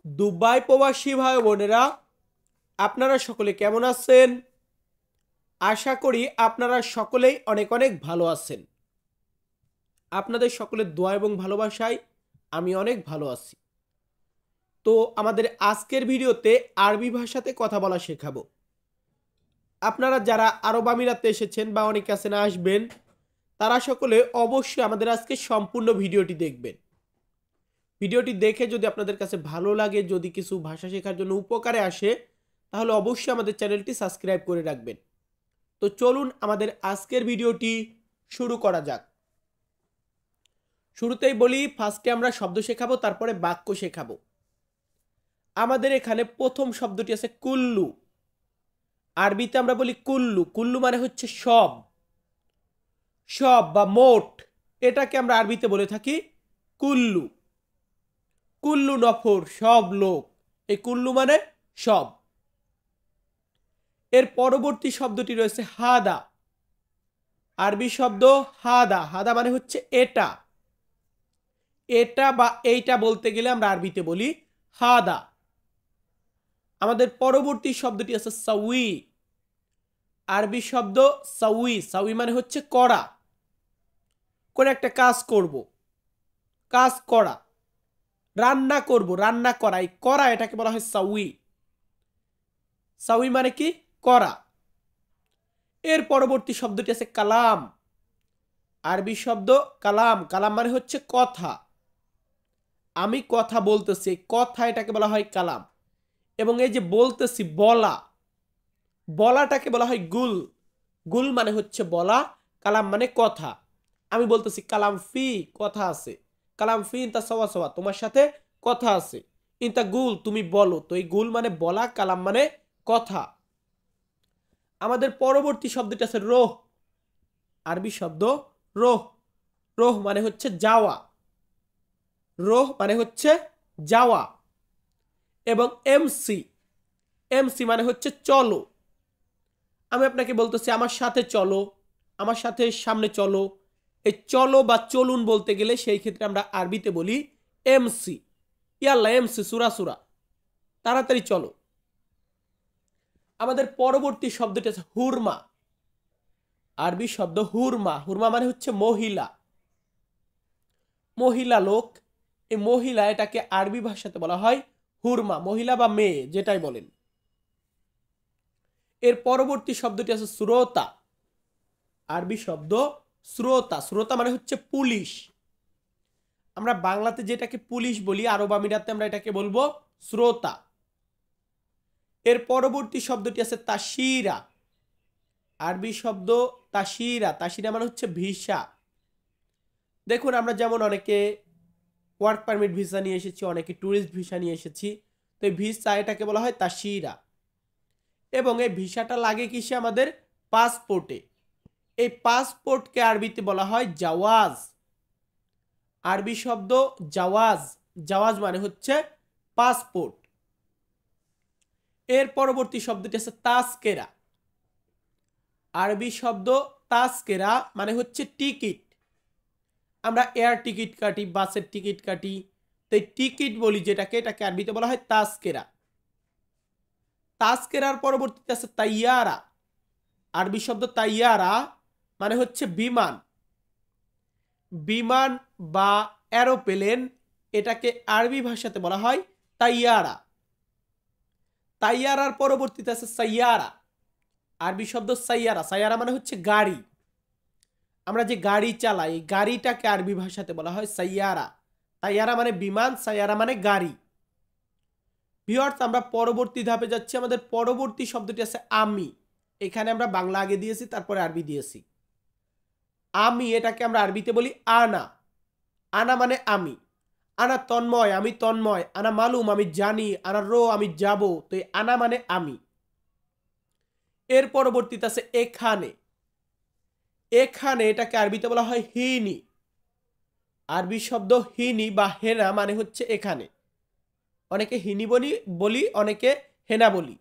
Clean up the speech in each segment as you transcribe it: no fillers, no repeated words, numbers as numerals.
Dubai প্রবাসী ভাই বোনেরা, আপনারা সকলে কেমন আছেন? আশা করি আপনারা সকলেই অনেক অনেক ভালো আছেন। আপনাদের সকলের দোয়া এবং ভালোবাসায় আমি অনেক ভালো আছি। তো আমাদের আজকের ভিডিওতে আরবি ভাষাতে কথা বলা শেখাবো। আপনারা যারা আরব আমিরাতে এসেছেন বা অনেকে আছেন আসবেন, তারা সকলে অবশ্যই আমাদের আজকে সম্পূর্ণ ভিডিওটি দেখবেন। ভিডিওটি দেখে যদি আপনাদের কাছে ভালো লাগে, যদি কিছু ভাষা শেখার জন্য উপকারে আসে, তাহলে অবশ্যই আমাদের চ্যানেলটি সাবস্ক্রাইব করে রাখবেন। তো চলুন আমাদের আজকের ভিডিওটি শুরু করা যাক। শুরুতেই বলি, ফার্স্টে আমরা শব্দ শেখাবো, তারপরে বাক্য শেখাবো। আমাদের এখানে প্রথম শব্দটি আছে কুল্লু। আরবিতে আমরা বলি কুল্লু। কুল্লু মানে হচ্ছে সব, সব বা মোট। এটাকে আমরা আরবিতে বলে থাকি কুল্লু। কুল্লু নফর, সব লোক। এই কুল্লু মানে সব। এর পরবর্তী শব্দটি রয়েছে হাদা। আরবি শব্দ হাদা। হাদা মানে হচ্ছে এটা। এটা বা এইটা বলতে গেলে আমরা আরবিতে বলি হাদা। আমাদের পরবর্তী শব্দটি আছে সাউই। আরবি শব্দ সাউই। সাউই মানে হচ্ছে করা। কোন একটা কাজ করব, কাজ করা। রান্না করব, রান্না করা। এই করা এটাকে বলা হয় সাউই। সাউই মানে কি? করা। এর পরবর্তী শব্দটি আছে কালাম। আরবি শব্দ কালাম। কালাম মানে হচ্ছে কথা। আমি কথা বলতেছি, কথা এটাকে বলা হয় কালাম। এবং এই যে বলতেছি, বলা, বলাটাকে বলা হয় গুল। গুল মানে হচ্ছে বলা, কালাম মানে কথা। আমি বলতেছি কালাম ফি, কথা আছে। কালাম ফি ইনতা সওয়া সওয়া, তোমার সাথে কথা আছে। ইনতা গুল, তুমি বলো। তো এই গুল মানে বলা, কালাম মানে কথা। আমাদের পরবর্তী শব্দটি আছে রোহ। আরবি শব্দ রোহ। রোহ মানে হচ্ছে যাওয়া। রোহ মানে হচ্ছে যাওয়া। এবং এমসি। এমসি মানে হচ্ছে চলো। আমি আপনাকে বলতেছি আমার সাথে চলো, আমার সাথে সামনে চলো। এই চলো বা চলুন বলতে গেলে সেই ক্ষেত্রে আমরা আরবিতে বলি এমসি। ইয়াল্লা এমসি, সুরা সুরা, তাড়াতাড়ি চলো। আমাদের পরবর্তী শব্দটি আছে হুরমা। আরবি শব্দ হুরমা। হুরমা মানে হচ্ছে মহিলা, মহিলা লোক। এই মহিলা এটাকে আরবি ভাষাতে বলা হয় হুরমা। মহিলা বা মেয়ে যেটাই বলেন। এর পরবর্তী শব্দটি আছে শ্রোতা। আরবি শব্দ শ্রোতা। শ্রোতা মানে হচ্ছে পুলিশ। আমরা বাংলাতে যেটাকে পুলিশ বলি, আরব আমিরাতে আমরা এটাকে বলবো শ্রোতা। এর পরবর্তী শব্দটি আছে তাশিরা। আরবি শব্দ তাশিরা। তাশিরা মানে হচ্ছে ভিসা। দেখুন, আমরা যেমন অনেকে ওয়ার্ক পারমিট ভিসা নিয়ে এসেছি, অনেকে ট্যুরিস্ট ভিসা নিয়ে এসেছি। তো এই ভিসা এটাকে বলা হয় তাশিরা। এবং এই ভিসাটা লাগে কিসে? আমাদের পাসপোর্টে। এই পাসপোর্টকে আরবিতে বলা হয় জাওয়াজ। আরবি শব্দ জাওয়াজ। জাওয়াজ মানে হচ্ছে পাসপোর্ট। এর পরবর্তী শব্দটি আছে তাসকেরা। আরবি শব্দ তাসকেরা মানে হচ্ছে টিকিট। আমরা এয়ার টিকিট কাটি, বাসের টিকিট কাটি। তো এই টিকিট বলি যেটাকে, এটাকে আরবিতে বলা হয় তাসকেরা। তাসকেরার পরবর্তীতে আছে তাইয়ারা। আরবি শব্দ তাইয়ারা মানে হচ্ছে বিমান। বিমান বা এরোপ্লেন, এটাকে আরবি ভাষাতে বলা হয় তাইয়ারা। তাইয়ারার পরবর্তীতে আছে সাইয়ারা। আরবি শব্দ সাইয়ারা। সাইয়ারা মানে হচ্ছে গাড়ি। আমরা যে গাড়ি চালাই, গাড়িটাকে আরবি ভাষাতে বলা হয় সাইয়ারা। তাইয়ারা মানে বিমান, সাইয়ারা মানে গাড়ি। ভিউয়ার্স, আমরা পরবর্তী ধাপে যাচ্ছি। আমাদের পরবর্তী শব্দটি আছে আমি। এখানে আমরা বাংলা আগে দিয়েছি, তারপরে আরবি দিয়েছি। আমি এটাকে আমরা আরবিতে বলি আনা। আনা মানে আমি। আনা তন্ময়, আমি তন্ময়। আনা মালুম, আমি জানি। আনা রো, আমি যাব। তো এই আনা মানে আমি। এর পরবর্তীতে আছে এখানে। এখানে এটাকে আরবিতে বলা হয় হিনি। আরবি শব্দ হিনি বা হেনা মানে হচ্ছে এখানে। অনেকে হিনি বলি, অনেকে হেনা বলি।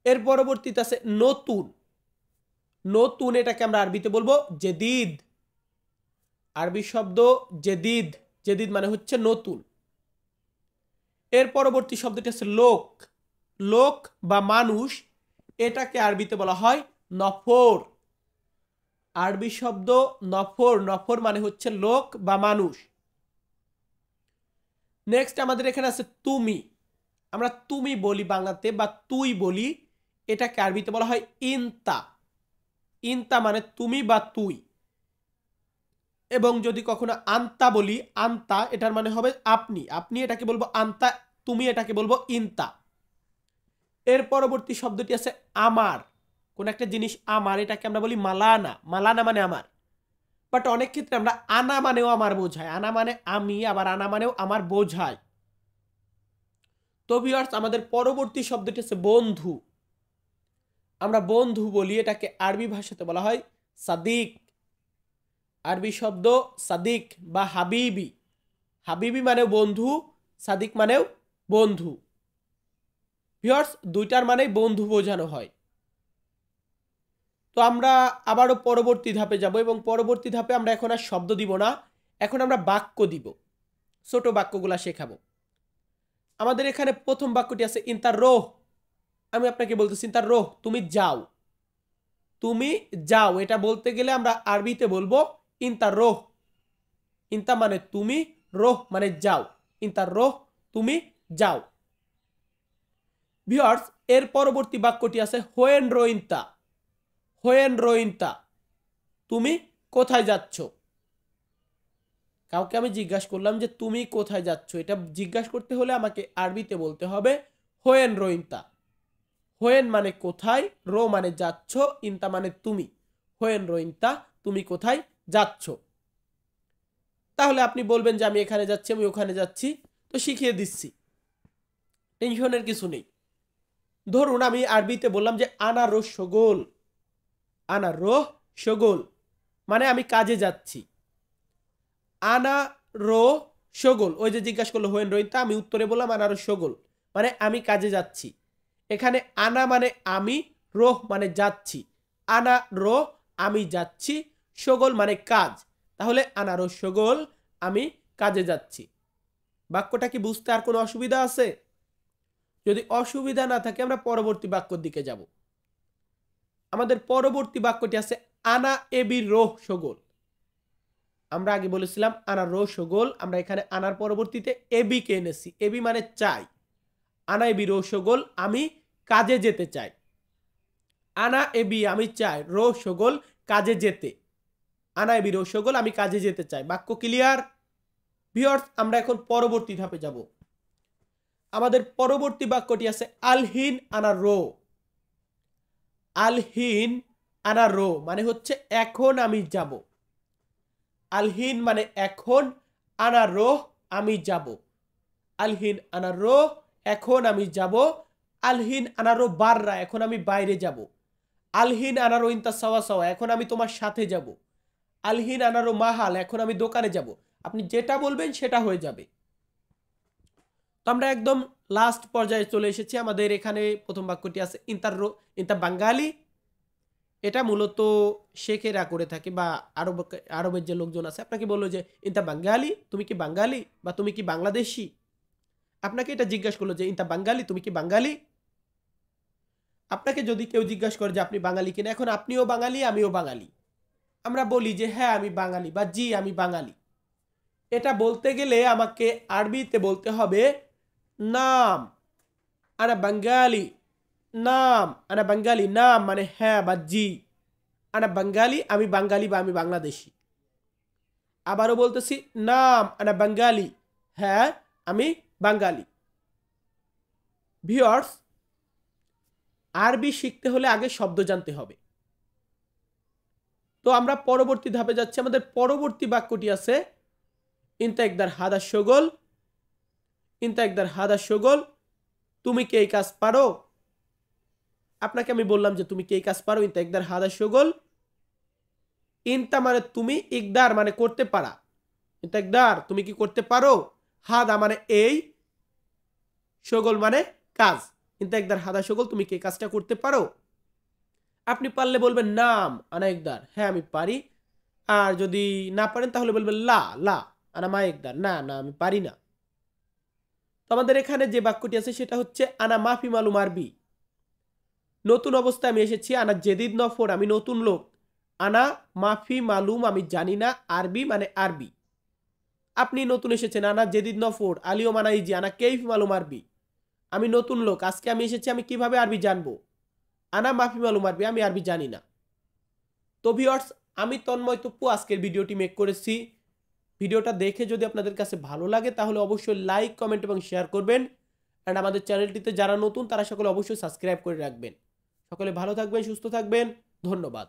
এর পরবর্তীতে আছে নতুন। নতুন এটাকে আমরা আরবিতে বলবো জেদিদ। আরবি শব্দ জেদিদ। জেদিদ মানে হচ্ছে নতুন। এর পরবর্তী শব্দটি আছে লোক। লোক বা মানুষ, এটাকে আরবিতে বলা হয় নফর। আরবি শব্দ নফর, নফর মানে হচ্ছে লোক বা মানুষ। নেক্সট আমাদের এখানে আছে তুমি। আমরা তুমি বলি বাংলাতে বা তুই বলি, এটাকে আরবিতে বলা হয় ইনতা। ইনতা মানে তুমি বা তুই। এবং যদি কখনো আন্তা বলি, আন্তা এটার মানে হবে আপনি। আপনি এটাকে বলবো আন্তা, তুমি এটাকে বলবো ইনতা। এর পরবর্তী শব্দটি আছে আমার। কোন একটা জিনিস আমার, এটাকে আমরা বলি মালানা। মালানা মানে আমার। বাট অনেক ক্ষেত্রে আমরা আনা মানেও আমার বোঝায়। আনা মানে আমি, আবার আনা মানেও আমার বোঝায়। তো ভিউয়ার্স, আমাদের পরবর্তী শব্দটি আছে বন্ধু। আমরা বন্ধু বলি, এটাকে আরবি ভাষাতে বলা হয় সাদিক। আরবি শব্দ সাদিক বা হাবিবি। হাবিবি মানেও বন্ধু, সাদিক মানেও বন্ধু। ভিউয়ার্স, দুইটার মানেই বন্ধু বোঝানো হয়। তো আমরা আবারও পরবর্তী ধাপে যাব, এবং পরবর্তী ধাপে আমরা এখন আর শব্দ দিব না, এখন আমরা বাক্য দিব। ছোট বাক্যগুলা শেখাবো। আমাদের এখানে প্রথম বাক্যটি আছে ইন্তার রোহ। আমি আপনাকে বলতেছি ইন্তার রোহ, তুমি যাও। তুমি যাও এটা বলতে গেলে আমরা আরবিতে বলবো ইন্তার রোহ। ইন্তা মানে তুমি, রোহ মানে যাও। ইন্তার রোহ, তুমি যাও। ভিউয়ার্স, এর পরবর্তী বাক্যটি আছে হোয়েন রোইন্তা। হোয়েন রোইন্তা, তুমি কোথায় যাচ্ছ। কাউকে আমি জিজ্ঞাসা করলাম যে তুমি কোথায় যাচ্ছ, এটা জিজ্ঞাসা করতে হলে আমাকে আরবিতে বলতে হবে হোয়েন রোইন্তা। হোয়েন মানে কোথায়, রো মানে যাচ্ছ, ইন্তা মানে তুমি। হোয়েন রোইন্তা, তুমি কোথায় যাচ্ছ। তাহলে আপনি বলবেন যে আমি এখানে যাচ্ছি, আমি ওখানে যাচ্ছি, তো শিখিয়ে দিচ্ছি, টেনশনের কিছু নেই। ধরুন আমি আরবিতে বললাম যে আনা রো শগোল। আনা রো শগোল মানে আমি কাজে যাচ্ছি। আনা রো শগোল, ওই যে জিজ্ঞাসা করলো হোয়েন রোইন্তা, আমি উত্তরে বললাম আনা রো শগোল মানে আমি কাজে যাচ্ছি। এখানে আনা মানে আমি, রোহ মানে যাচ্ছি। আনা রো আমি যাচ্ছি, শগোল মানে কাজ। তাহলে আনা রো শগোল, আমি কাজে যাচ্ছি। বাক্যটা কি বুঝতে আর কোনো অসুবিধা আছে? যদি অসুবিধা না থাকে আমরা পরবর্তী বাক্যর দিকে যাব। আমাদের পরবর্তী বাক্যটি আছে আনা এবি রোহ শগোল। আমরা আগে বলেছিলাম আনা রো শগোল, আমরা এখানে আনার পরবর্তীতে এবি কে এনেছি। এবি মানে চাই। আনা এবি রো শগোল, আমি কাজে যেতে চাই। আনা এবি আমি চাই, রো শগোল কাজে যেতে। আনা এবি রো শগোল, আমি কাজে যেতে চাই। বাক্য ক্লিয়ার? ভিউয়ার্স, আমরা এখন পরবর্তী ধাপে যাব। আমাদের পরবর্তী বাক্যটি আছে আলহিন আনা রো। আলহিন আনা রো মানে হচ্ছে এখন আমি যাব। আলহিন মানে এখন, আনা রো আমি যাব। আলহিন আনা রো এখন আমি যাব। আলহিন আনা রো বাররা এখন আমি বাইরে যাব। আলহিন আনা রো ইনতা সাওয়া সাওয়া এখন আমি তোমার সাথে যাব। আলহিন আনা রো মাহাল এখন আমি দোকানে যাব। আপনি যেটা বলবেন সেটা হয়ে যাবে। তো আমরা একদম লাস্ট পর্যায়ে চলে এসেছি। আমাদের এখানে প্রথম বাক্যটি আছে ইন্তার রো ইন্তা বাঙ্গালি। এটা মূলত শেখেরা করে থাকে বা আরবের যে লোকজন আছে, আপনাকে বললো যে ইন্তা বাঙ্গালি, তুমি কি বাঙালি বা তুমি কি বাংলাদেশি। আপনাকে এটা জিজ্ঞাসা করলো যে ইন্তা বাঙ্গালি, তুমি কি বাঙালি। আপনাকে যদি কেউ জিজ্ঞাসা করে যে আপনি বাঙালি কিনা, এখন আপনিও বাঙালি আমিও বাঙালি, আমরা বলি যে হ্যাঁ আমি বাঙালি বা জি আমি বাঙালি। এটা বলতে গেলে আমাকে আরবিতে বলতে হবে নাম আনা বাঙ্গালি। নাম আনা বাঙ্গালি, নাম মানে হ্যাঁ বা জি। আনা বাঙ্গালি আমি বাঙালি বা আমি বাংলাদেশি। আবারও বলতেছি নাম আনা বাঙ্গালি, হ্যাঁ আমি বাঙালি। ভিউয়ার্স, আরবি শিখতে হলে আগে শব্দ জানতে হবে। তো আমরা পরবর্তী ধাপে যাচ্ছি। আমাদের পরবর্তী বাক্যটি আছে ইনতা একদার হাদা শগল। ইনতা একদার হাদা শগল, তুমি কি এই কাজ পারো। আপনাকে আমি বললাম যে তুমি কি এই কাজ পারো। ইনতা একদার হাদা শগল। ইনতা মানে তুমি, ইকদার মানে করতে পারা। ইনতা একদার তুমি কি করতে পারো। হাদা মানে এই, শগল মানে কাজ। ইনতা একদার হাদা শগল, তুমি কি এই কাজটা করতে পারো। আপনি পারলে বলবেন নাম আনা একদার, হ্যাঁ আমি পারি। আর যদি না পারেন তাহলে বলবেন লা লা আনা মা একদার, না না আমি পারি না। তো আমাদের এখানে যে বাক্যটি আছে সেটা হচ্ছে আনা মাফি মালুম আরবি। নতুন অবস্থায় আমি এসেছি, আনা জেদিদ নফর আমি নতুন লোক, আনা মাফি মালুম আমি জানি না, আরবি মানে আরবি। আপনি নতুন এসেছেন, আনা জেদিদ নফর আলিও মানাইজি আনা কেইফ মালুম আরবি। আমি নতুন লোক, আজকে আমি এসেছি, আমি কিভাবে আরবি জানবো? আনা মাফি মালুম আরবি আমি আরবি জানি না। তো ভিউয়ার্স, আমি তন্ময় তপ্পু আজকের ভিডিওটি মেক করেছি। ভিডিওটা দেখে যদি আপনাদের কাছে ভালো লাগে তাহলে অবশ্যই লাইক, কমেন্ট এবং শেয়ার করবেন। অ্যান্ড আমাদের চ্যানেলটিতে যারা নতুন তারা সকলে অবশ্যই সাবস্ক্রাইব করে রাখবেন। সকলে ভালো থাকবেন, সুস্থ থাকবেন, ধন্যবাদ।